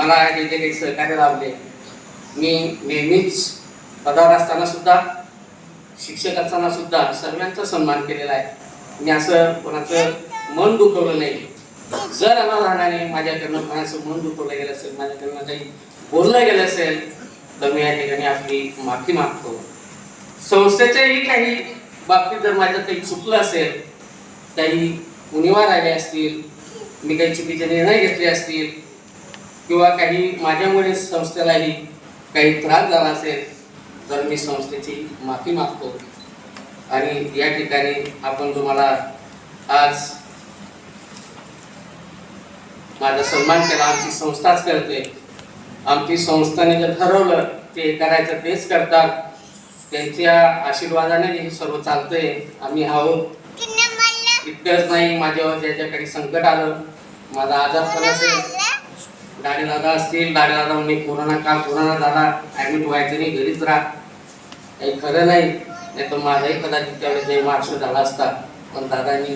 मला जे जे काही सहकार्य लाभले, मी नेहमीच पदावर असताना सुद्धा, शिक्षक असताना सुद्धा सर्वांचा सन्मान केलेला आहे. मी असं कोणाचं मन दुखवलं नाही. जर अनावधानाने माझ्याकडनं कोणाचं मन दुखवलं गेलं असेल, माझ्याकडनं काही बोललं गेलं असेल, तर मी या ठिकाणी आपली माफी मागतो. संस्थेच्याही काही बाबतीत जर माझं काही चुकलं असेल, काही उणिवा राहिले असतील, मी काही चुकीचे निर्णय घेतले असतील, किंवा काही माझ्यामुळे संस्थेलाही काही त्रास झाला असेल, तर मी संस्थेची माफी मागतो. आणि या ठिकाणी आपण तुम्हाला आज माझा सन्मान केला. आमची संस्थाच करते. आमची संस्थाने जर ठरवलं ते करायचं तेच करतात. त्यांच्या आशीर्वादाने हे सर्व चालतंय. आम्ही आहोत. इतकंच नाही, माझ्यावर ज्याच्याकडे संकट आलं, माझा आजार पण असेल, दादा असतील, दादा म्हणजे कोरोना झाला, ऍडमिट व्हायचं नाही, घरीच राहा, काही खरं नाही. नाही तर माझाही कदाचित त्यावेळेस जय महाराष्ट्र झाला असता. पण दादांनी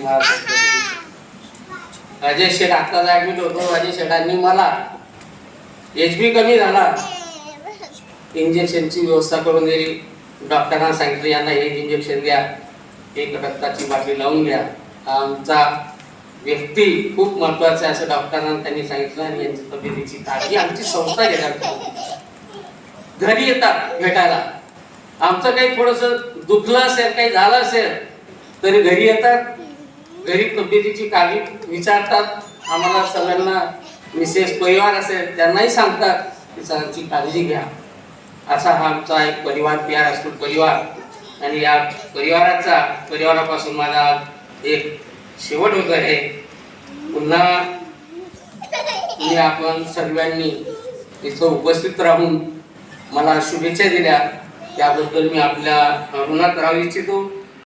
अजय शेठ आता ऍडमिट होतो, अजय शेठांनी मला HP कमी झाला, इंजेक्शनची व्यवस्था करून दिली. डॉक्टरांना सांगितलं यांना एक इंजेक्शन द्या, एक रक्ताची बाटली लावून घ्या. आमचा व्यक्ती खूप महत्वाचा आहे असं डॉक्टरांना त्यांनी सांगितलं. आणि यांची तब्येतीची काळजी आमची संस्था घेतात. घरी येतात भेटायला. आमचं काही थोडंसं दुखलं असेल, काही झालं असेल तरी घरी येतात. घरी तब्येतीची काळजी विचारतात. आम्हाला सगळ्यांना मिसेस परिवार असेल त्यांनाही सांगतात की सगळ्यांची काळजी घ्या. असा हा आमचा एक परिवार, PR हायस्कूल परिवार. आणि या परिवारापासून माझा एक शेवट होत आहे. पुन्हा मी आपण सर्वांनी इथं उपस्थित राहून मला शुभेच्छा दिल्या, त्याबद्दल मी आपल्या ऋणात राहू इच्छितो.